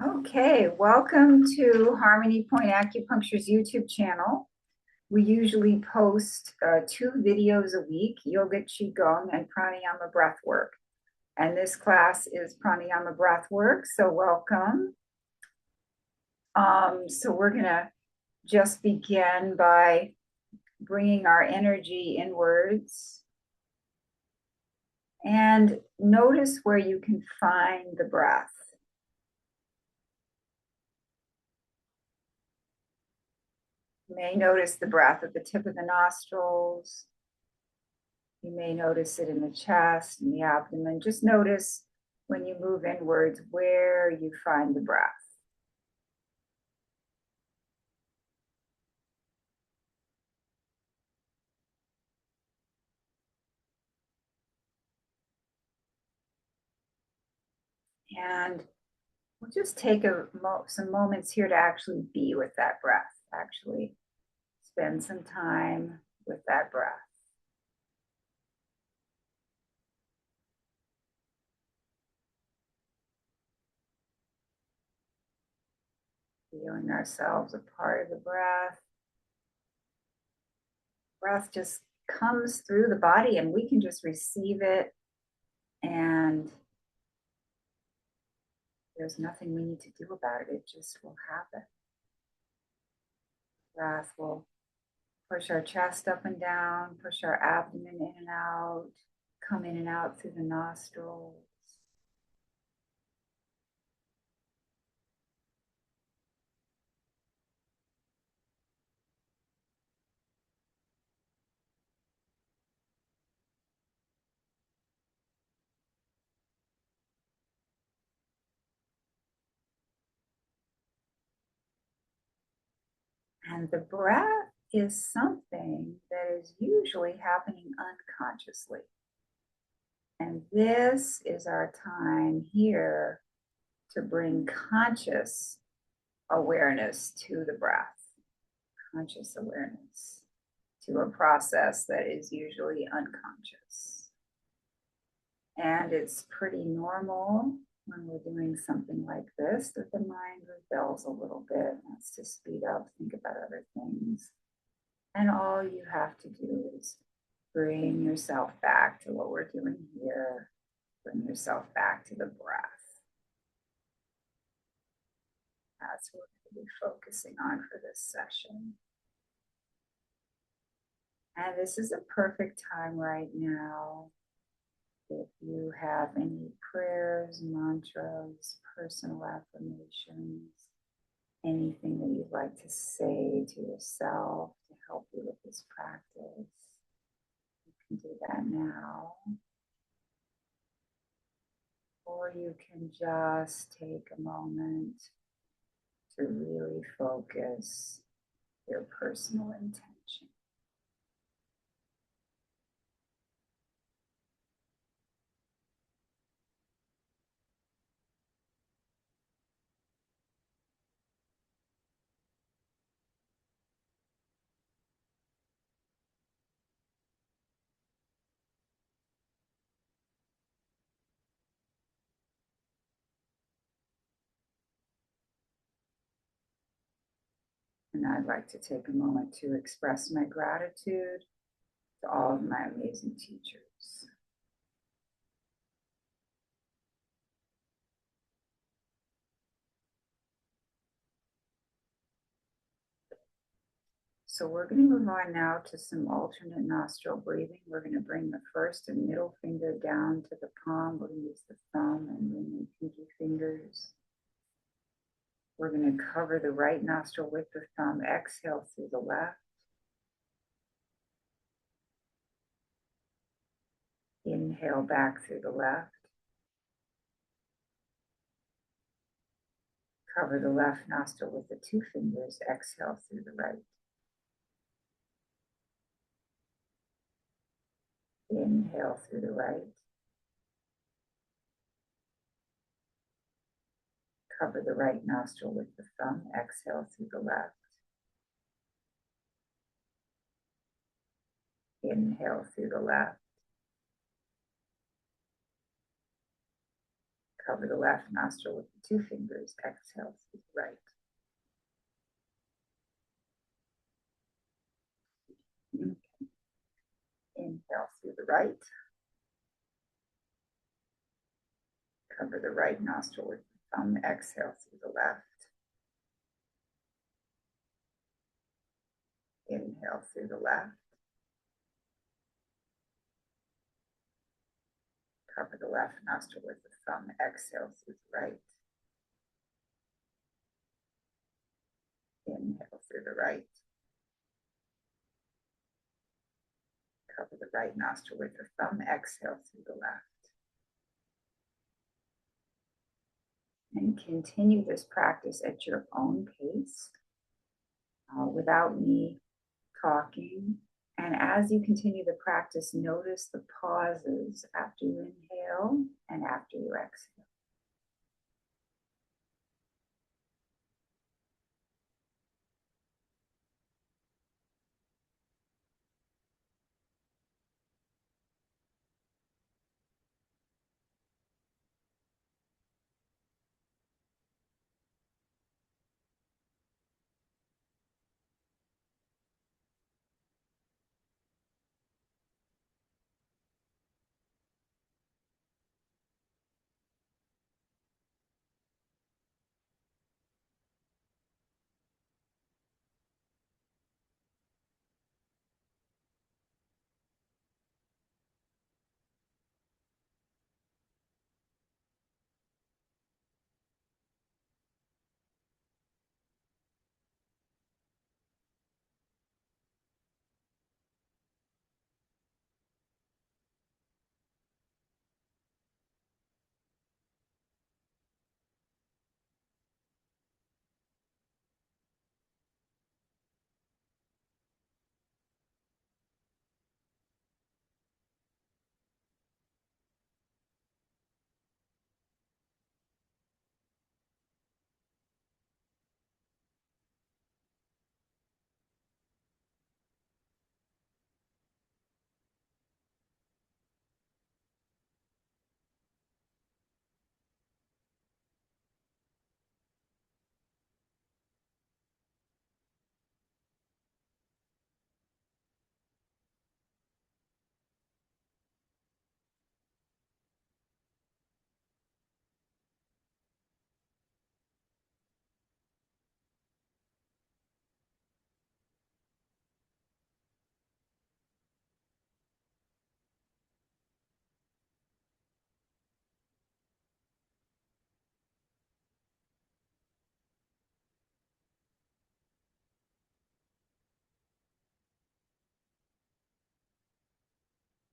Okay, welcome to Harmony Point Acupuncture's YouTube channel. We usually post 2 videos a week, Yoga Qigong and Pranayama Breathwork. And this class is Pranayama Breathwork, so welcome. So we're gonna just begin by bringing our energy inwards and notice where you can find the breath. You may notice the breath at the tip of the nostrils. You may notice it in the chest and the abdomen. Just notice when you move inwards where you find the breath. And we'll just take some moments here to actually be with that breath, actually spend some time with that breath. Feeling ourselves a part of the breath. Breath just comes through the body and we can just receive it, and there's nothing we need to do about it. It just will happen. Breath will push our chest up and down, push our abdomen in and out, come in and out through the nostrils. And the breath is something that is usually happening unconsciously. And this is our time here to bring conscious awareness to the breath, conscious awareness to a process that is usually unconscious. And it's pretty normal when we're doing something like this that the mind rebels a little bit, wants to speed up, think about other things. And all you have to do is bring yourself back to what we're doing here. Bring yourself back to the breath. That's what we're going to be focusing on for this session. And this is a perfect time right now. If you have any prayers, mantras, personal affirmations, anything that you'd like to say to yourself to help you with this practice, you can do that now. Or you can just take a moment to really focus your personal intention. And I'd like to take a moment to express my gratitude to all of my amazing teachers. So we're going to move on now to some alternate nostril breathing. We're going to bring the first and middle finger down to the palm. We're going to use the thumb and ring and pinky fingers. We're going to cover the right nostril with the thumb. Exhale through the left. Inhale back through the left. Cover the left nostril with the 2 fingers. Exhale through the right. Inhale through the right. Cover the right nostril with the thumb. Exhale through the left. Inhale through the left. Cover the left nostril with the two fingers. Exhale through the right. Inhale through the right. Cover the right nostril with the thumb. Exhale through the left. Inhale through the left. Cover the left nostril with the thumb. Exhale through the right. Inhale through the right. Cover the right nostril with the thumb. Exhale through the left. And continue this practice at your own pace without me talking. And as you continue the practice, notice the pauses after you inhale and after you exhale.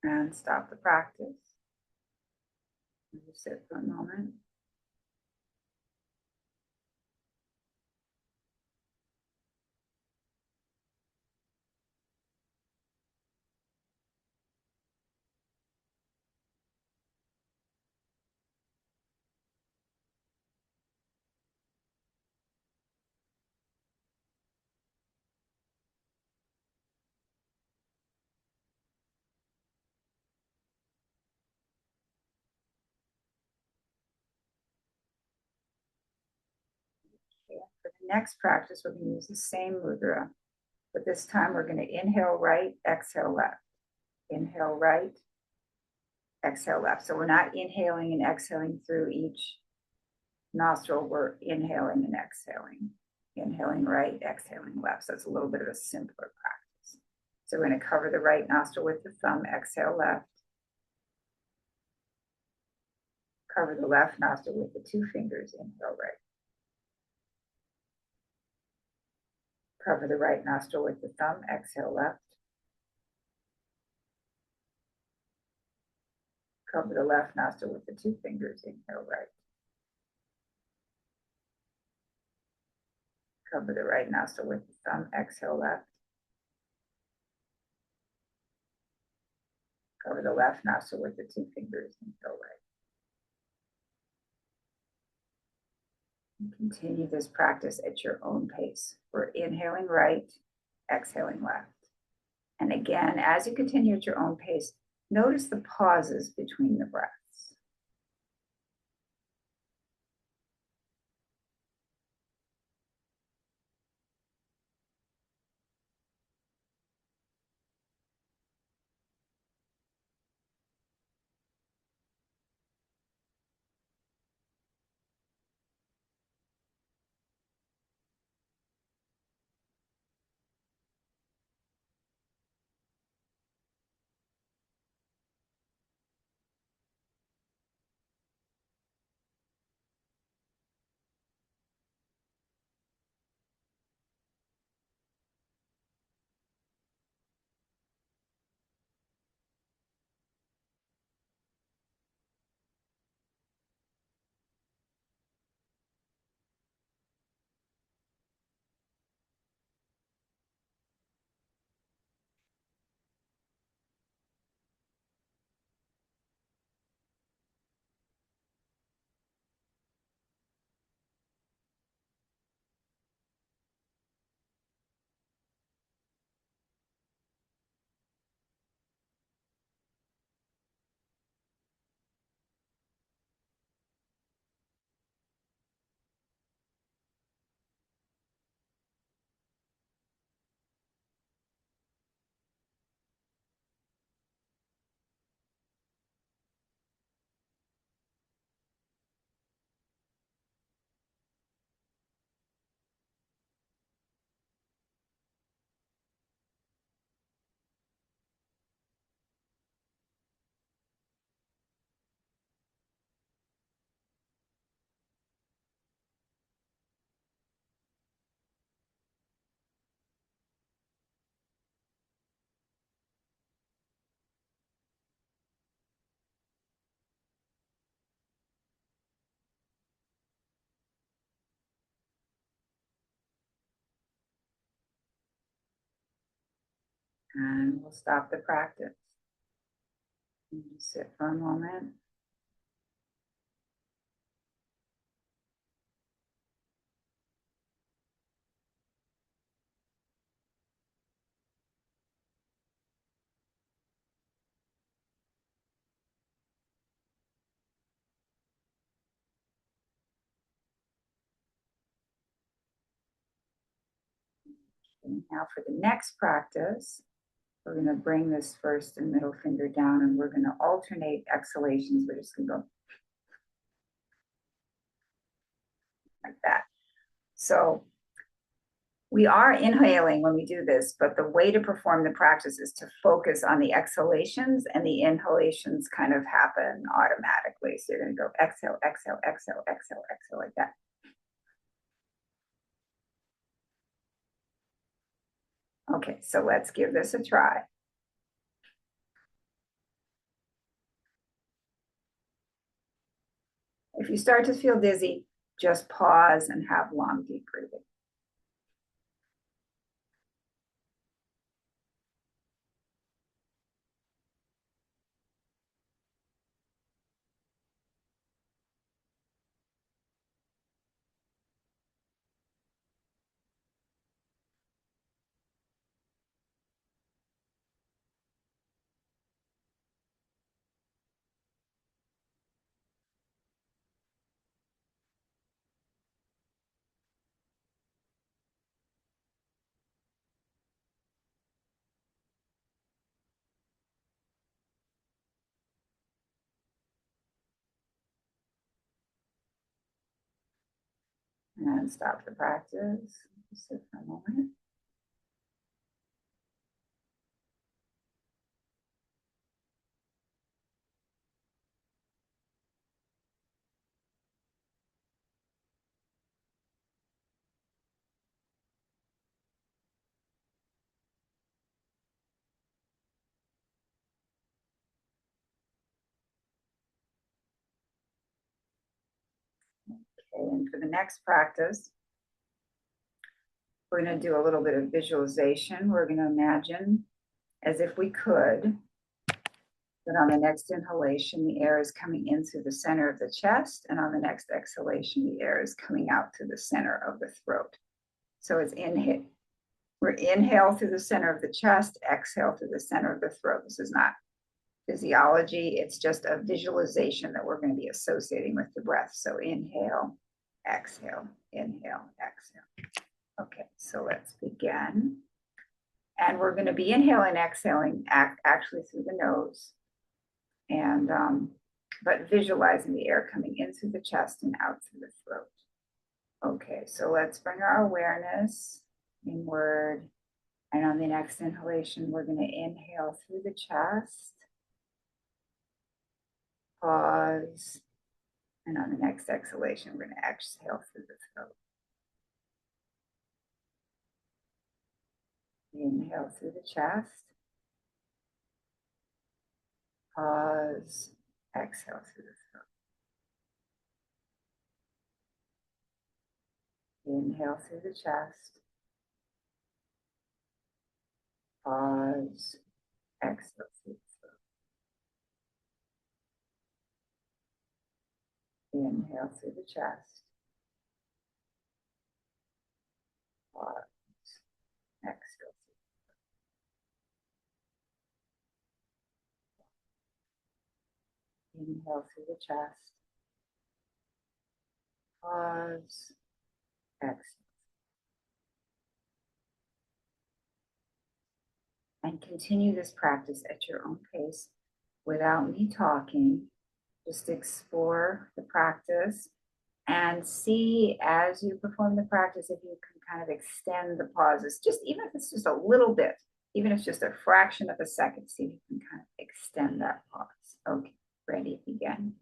And stop the practice. Just sit for a moment. Okay. For the next practice, we're going to use the same mudra, but this time we're going to inhale right, exhale left. Inhale right, exhale left. So we're not inhaling and exhaling through each nostril, we're inhaling and exhaling. Inhaling right, exhaling left. So it's a little bit of a simpler practice. So we're going to cover the right nostril with the thumb, exhale left. Cover the left nostril with the two fingers, inhale right. Cover the right nostril with the thumb, exhale left. Cover the left nostril with the two fingers, inhale right. Cover the right nostril with the thumb, exhale left. Cover the left nostril with the two fingers, inhale right. And continue this practice at your own pace. We're inhaling right, exhaling left. And again, as you continue at your own pace, notice the pauses between the breaths. And we'll stop the practice. And just sit for a moment. And now for the next practice, we're going to bring this first and middle finger down, and we're going to alternate exhalations. We're just going to go like that. So we are inhaling when we do this, but the way to perform the practice is to focus on the exhalations, and the inhalations kind of happen automatically. So you're going to go exhale, exhale, exhale, exhale, exhale, like that. Okay, so let's give this a try. If you start to feel dizzy, just pause and have long, deep breathing. And stop the practice. Sit for a moment. Okay, and for the next practice, we're going to do a little bit of visualization. We're going to imagine as if we could that on the next inhalation, the air is coming in through the center of the chest, and on the next exhalation, the air is coming out through the center of the throat. So it's inhale. We're inhale through the center of the chest, exhale through the center of the throat. This is not physiology. It's just a visualization that we're going to be associating with the breath. So inhale, exhale, inhale, exhale. Okay, so let's begin. And we're going to be inhaling, exhaling actually through the nose, and but visualizing the air coming in through the chest and out through the throat. Okay, so let's bring our awareness inward. And on the next inhalation, we're going to inhale through the chest, pause, and on the next exhalation, we're going to exhale through the throat. Inhale through the chest, pause, exhale through the throat. Inhale through the chest, pause, exhale through the throat. Inhale through the chest, pause, exhale through the throat. Inhale through the chest, pause, exhale. And continue this practice at your own pace without me talking. Just explore the practice and see as you perform the practice if you can kind of extend the pauses, just even if it's just a little bit, even if it's just a fraction of a second, see if you can kind of extend that pause. Okay, ready, begin.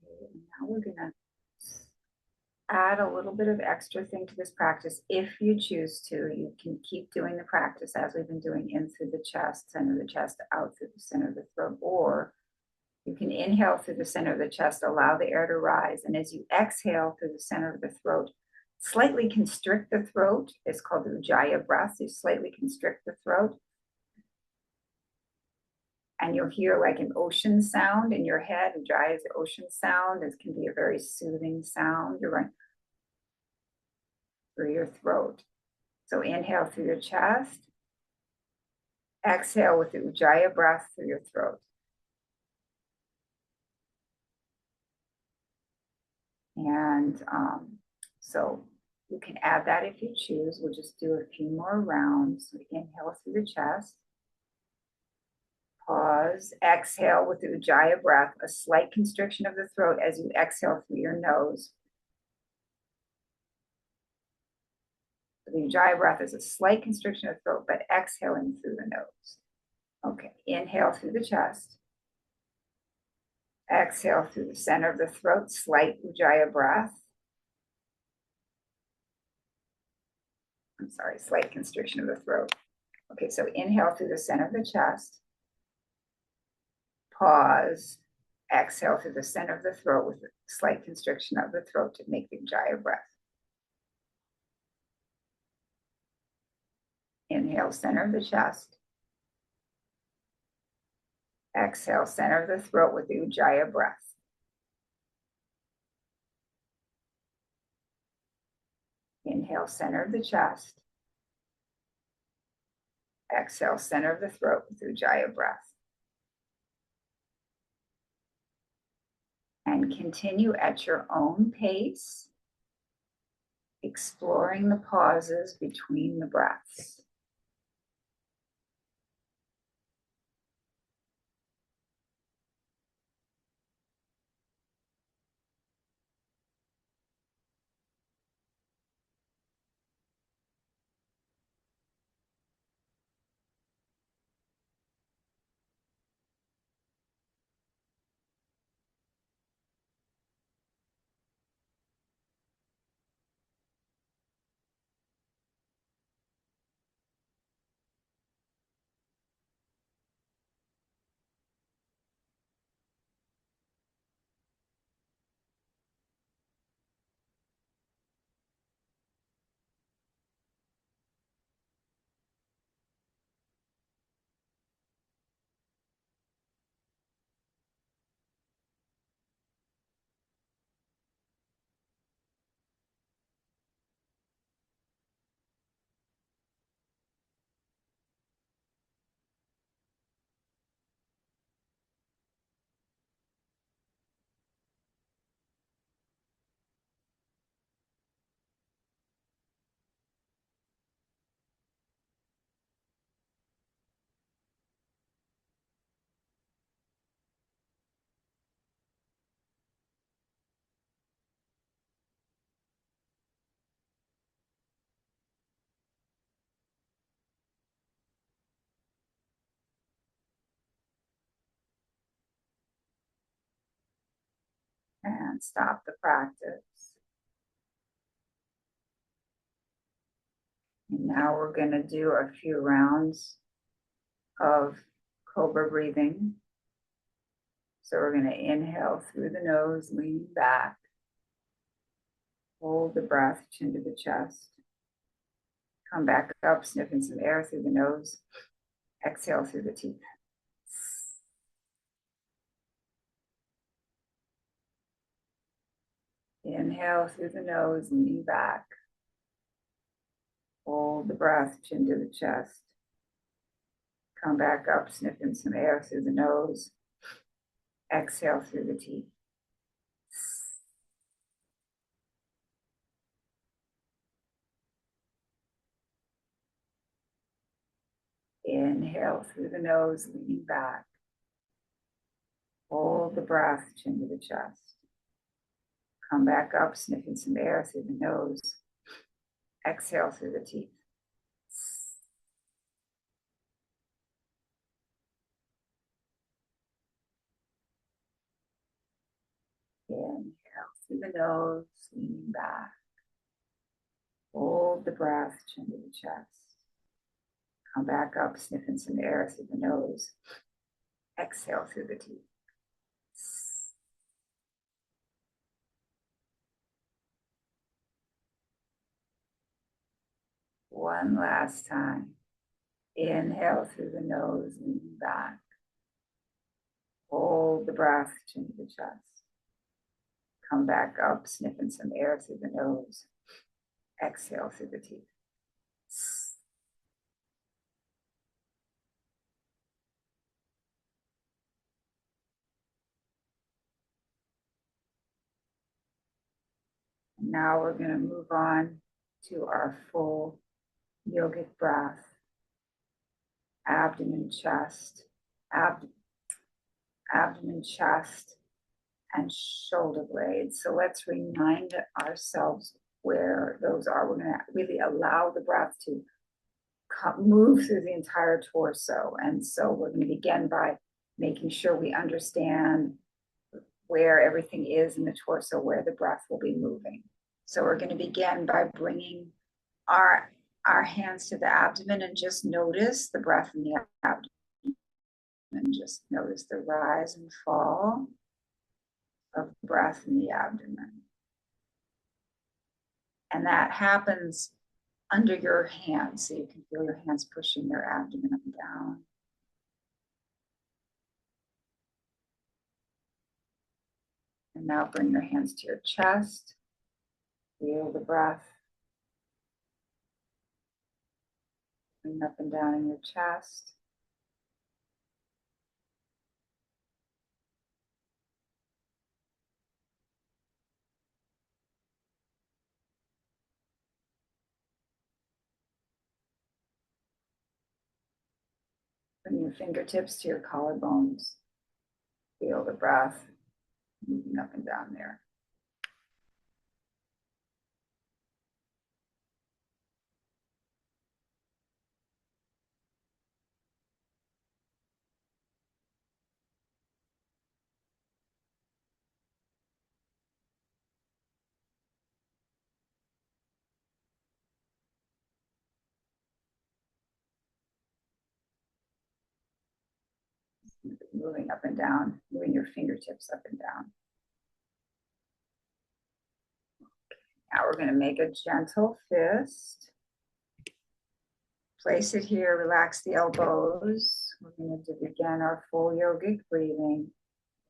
And now we're going to add a little bit of extra thing to this practice. If you choose to, you can keep doing the practice as we've been doing, in through the chest, center of the chest, out through the center of the throat, or you can inhale through the center of the chest, allow the air to rise, and as you exhale through the center of the throat, slightly constrict the throat. It's called the Ujjayi breath. You slightly constrict the throat, and you'll hear like an ocean sound in your head. Ujjayi is the ocean sound. It can be a very soothing sound. You're going through your throat. So inhale through your chest, exhale with the Ujjayi breath through your throat. And so you can add that if you choose. We'll just do a few more rounds. So inhale through the chest, pause, exhale with the Ujjayi breath, a slight constriction of the throat as you exhale through your nose. The Ujjayi breath is a slight constriction of the throat, but exhaling through the nose. Okay, inhale through the chest. Exhale through the center of the throat, slight Ujjayi breath. Slight constriction of the throat. Okay, so inhale through the center of the chest. Pause. Exhale through the center of the throat with a slight constriction of the throat to make the Ujjayi breath. Inhale, center of the chest. Exhale, center of the throat with the Ujjayi breath. Inhale, center of the chest. Exhale, center of the throat with the Ujjayi breath. And continue at your own pace, exploring the pauses between the breaths. And stop the practice. And now we're going to do a few rounds of cobra breathing. So we're going to inhale through the nose, lean back. Hold the breath, chin to the chest. Come back up, sniffing some air through the nose. Exhale through the teeth. Inhale through the nose, lean back. Hold the breath, chin to the chest. Come back up, sniffing some air through the nose. Exhale through the teeth. Inhale through the nose, leaning back. Hold the breath, chin to the chest. Come back up, sniffing some air through the nose. Exhale through the teeth. through the nose, leaning back. Hold the breath, chin to the chest. Come back up, sniffing some air through the nose. Exhale through the teeth. One last time. Inhale through the nose, leaning back. Hold the breath, chin to the chest. Come back up, sniffing some air through the nose. Exhale through the teeth. Now we're going to move on to our full yogic breath. Abdomen, chest, abdomen, chest, and shoulder blades. So let's remind ourselves where those are. We're going to really allow the breath to move through the entire torso. And so we're going to begin by making sure we understand where everything is in the torso, where the breath will be moving. So we're going to begin by bringing our hands to the abdomen and just notice the breath in the abdomen. And just notice the rise and fall of breath in the abdomen. And that happens under your hands, so you can feel your hands pushing your abdomen up and down. And now bring your hands to your chest. Feel the breath going up and down in your chest. Bring your fingertips to your collarbones. Feel the breath moving up and down there. Moving up and down, moving your fingertips up and down. Now we're going to make a gentle fist. Place it here, relax the elbows. We're going to begin our full yogic breathing.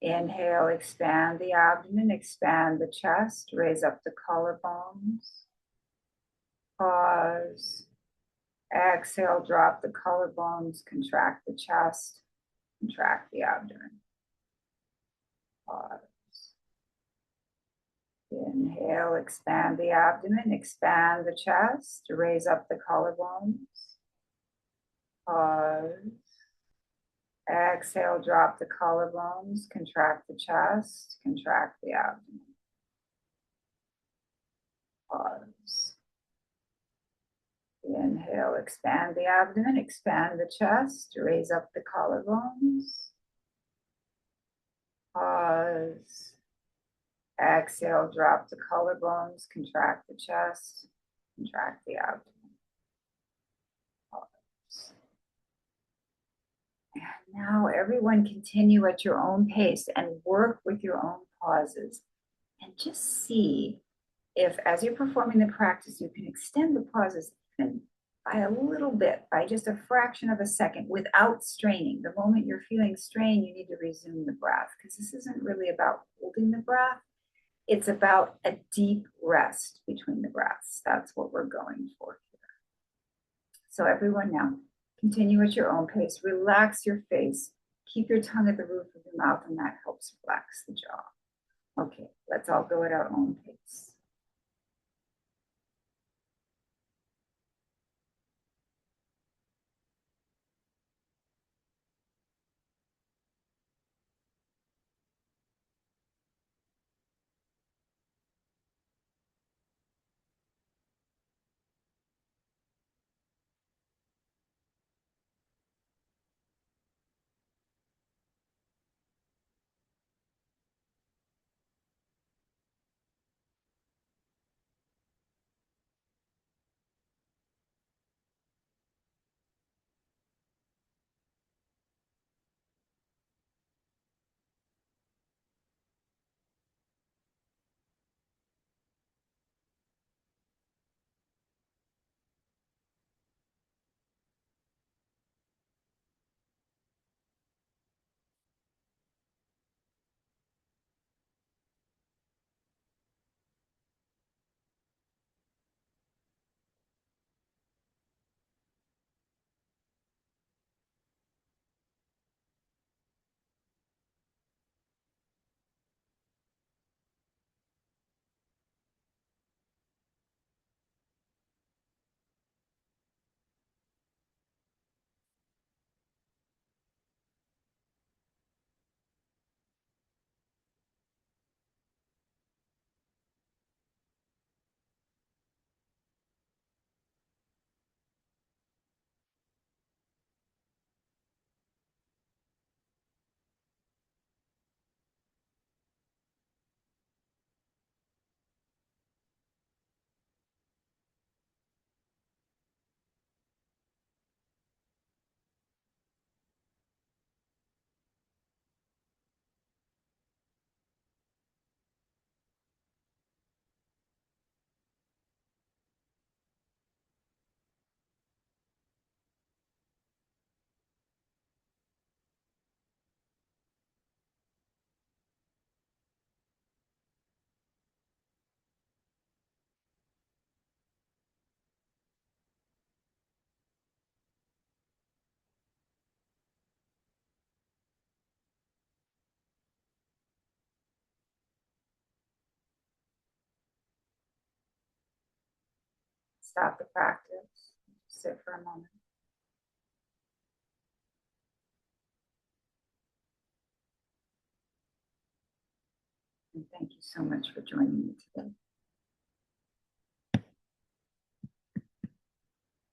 Inhale, expand the abdomen, expand the chest, raise up the collarbones. Pause. Exhale, drop the collarbones, contract the chest, contract the abdomen. Pause. Inhale, expand the abdomen, expand the chest, raise up the collarbones. Pause. Exhale, drop the collarbones, contract the chest, contract the abdomen. Pause. Inhale, expand the abdomen, expand the chest, raise up the collarbones. Pause. Exhale, drop the collarbones, contract the chest, contract the abdomen. Pause. And now everyone continue at your own pace and work with your own pauses. And just see if, as you're performing the practice, you can extend the pauses even by a little bit, by just a fraction of a second without straining. The moment you're feeling strain, you need to resume the breath, because this isn't really about holding the breath. It's about a deep rest between the breaths. That's what we're going for here. So everyone now, continue at your own pace. Relax your face. Keep your tongue at the roof of your mouth, and that helps relax the jaw. Okay, let's all go at our own pace. stop the practice, sit for a moment. And thank you so much for joining me today.